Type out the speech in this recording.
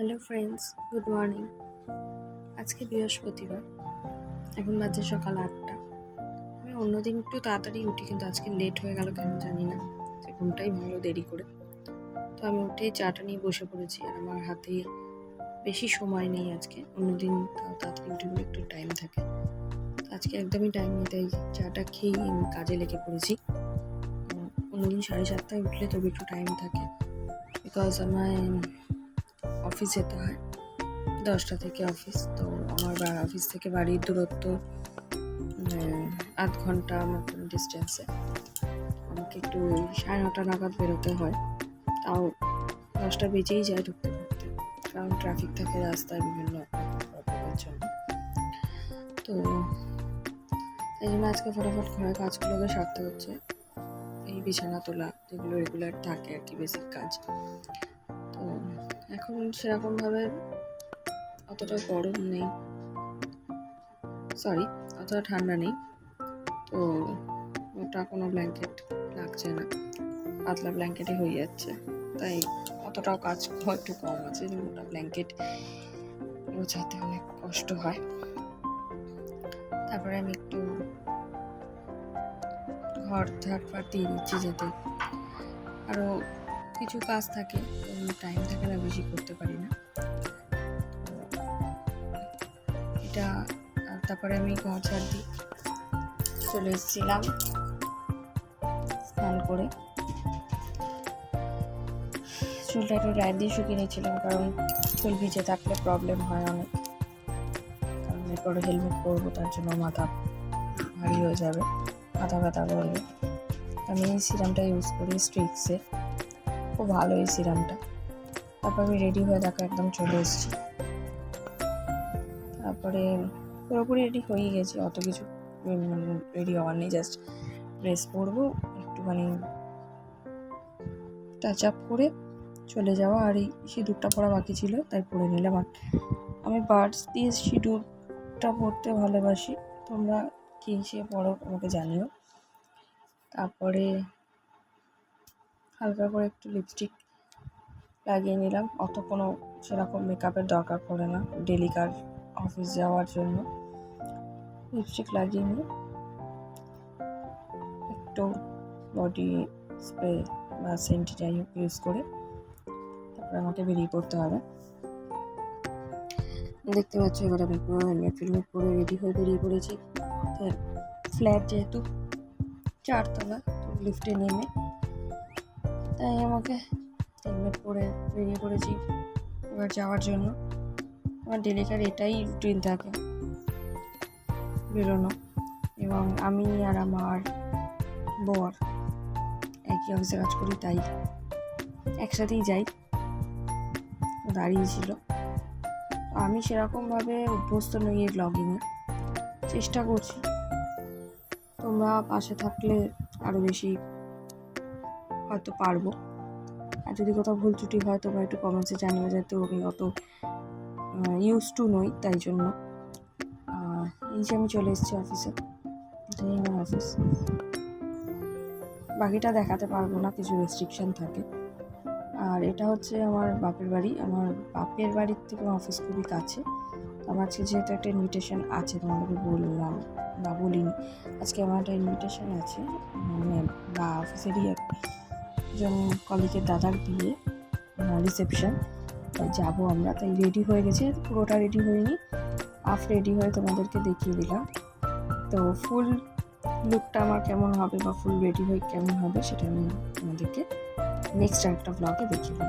Hello friends, good morning. আজকে বৃহস্পতিবার, এখন বাজে সকাল 8টা। আমি অন্যদিন একটু তাড়াতাড়ি উঠি, কিন্তু আজকে লেট হয়ে গেল কেন জানি না, যে ঘুমটাই ভালো দেরি করে। তো আমি উঠেই চাটা নিয়ে বসে পড়েছি, আর আমার হাতে বেশি সময় নেই আজকে। অন্যদিন তাড়াতাড়ি উঠে বলে একটু টাইম থাকে, আজকে একদমই টাইম নেই, তাই চাটা খেয়েই আমি কাজে লেগে পড়েছি। অন্যদিন 7:30টায় উঠলে তবে একটু টাইম থাকে, বিকজ আমার অফিস যেতে হয়, 10টা থেকে অফিস। তো আমার অফিস থেকে বাড়ির দূরত্ব 8 ঘন্টা মতন ডিস্টেন্সে। আমাকে একটু 9:30 নাগাদ বেরোতে হয়, তাও 10টা বেজেই যায় ঢুকতে ঢুকতে, কারণ ট্রাফিক থাকে রাস্তায় বিভিন্ন প্রবলেমের জন্য। তো এই জন্য আজকে ফটাফট ঘরের কাজগুলোকে সারতে হচ্ছে, এই বিছানা তোলা, যেগুলো রেগুলার থাকে আর কি, বেসিক কাজ। তো এখন সেরকমভাবে অতটা গরম নেই, অতটা ঠান্ডা নেই, তো ওটা কোনো ব্ল্যাঙ্কেট লাগছে না, পাতলা ব্ল্যাঙ্কেটে হয়ে যাচ্ছে, তাই অতটাও কাজ একটু কম আছে, যে মোটা ব্ল্যাঙ্কেট গোছাতে অনেক কষ্ট হয়। তারপরে আমি একটু ঘর ঝাড় দিয়ে দিচ্ছি, যাতে আরও কিছু কাজ থাকে, টাইম থাকে না, বেশি করতে পারি না এটা। তারপরে আমি ঘর ঝাড় দিয়ে চলে এসেছিলাম স্নান করে, চুলটা একটু ড্রাই দিয়ে শুকিয়ে নিয়েছিলাম, কারণ চুল ভিজে থাকলে প্রবলেম হয় অনেক, কারণ এরপরে হেলমেট পরবো, তার জন্য মাথা ভারী হয়ে যাবে, মাথা ব্যথা করবে। আমি এই সিরামটা ইউজ করি স্ট্রিক্সের, খুব ভালো এই সিরামটা। তারপর আমি রেডি হয়ে দেখো একদম চলে এসেছি, তারপরে পুরোপুরি রেডি হয়ে গেছি, অত কিছু রেডি হওয়ার নেই, জাস্ট ড্রেস পরবো, একটুখানি টাচ আপ করে চলে যাওয়া, আর এই সিঁদুরটা পরা বাকি ছিল, তাই পরে নিলাম। আর আমি বার্ডস দিয়ে সিঁদুরটা পরতে ভালোবাসি, তোমরা কি সে পরো আমাকে জানিও। তারপরে হালকা করে একটু লিপস্টিক লাগিয়ে নিলাম, অত কোনো সেরকম মেকআপের দরকার পড়ে না ডেলিকার অফিস যাওয়ার জন্য। লিপস্টিক লাগিয়ে নিয়ে একটু বডি স্প্রে বা সেন্ট যাই হোক ইউজ করে তারপরে আমাকে বেরিয়ে পড়তে হবে। দেখতে পাচ্ছ, এবার আমি পুরো হেলমেট পরে রেডি হয়ে বেরিয়ে পড়েছি। ফ্ল্যাট যেহেতু 4তলা, তো লিফটে নেমে তাই আমাকে হেলমেট পরে বেরিয়ে পড়েছি এবার যাওয়ার জন্য। আমার ডেলিকার এটাই রুটিন থাকে, বেরোনো, এবং আমি আর আমার বর একই অফিসে কাজ করি, তাই একসাথেই যাই। দাঁড়িয়েছিল, আমি সেরকমভাবে অভ্যস্ত নই এই ব্লগিংয়ে, চেষ্টা করছি, তোমরা পাশে থাকলে আরও বেশি হয়তো পারবো। আর যদি কোথাও ভুল ত্রুটি হয় তোমরা একটু কমেন্টসে জানিও, যেহেতু আমি অত ইউজ টু নই, তাই জন্য। এই যে আমি চলে এসেছি অফিসে, এটাই আমার অফিস। বাকিটা দেখাতে পারবো না, কিছু রেস্ট্রিকশন থাকে। আর এটা হচ্ছে আমার বাপের বাড়ি, আমার বাপের বাড়ির থেকে অফিস খুবই কাছে। আমার আজকে যেহেতু একটা ইনভিটেশন আছে, তোমাদেরকে বললাম বা বলিনি, আজকে আমার একটা ইনভিটেশন আছে, মানে বা অফিসেরই একজন কলিগের দাদার বিয়ে, রিসেপশন, তাই যাবো আমরা, তাই রেডি হয়ে গেছে, পুরোটা রেডি হয়নি, হাফ রেডি হয়ে তোমাদেরকে দেখিয়ে দিলাম। তো ফুল লুকটা আমার কেমন হবে বা ফুল রেডি হয়ে কেমন হবে সেটা আমি তোমাদেরকে নেক্সট একটা ব্লগে দেখিয়ে দিলাম।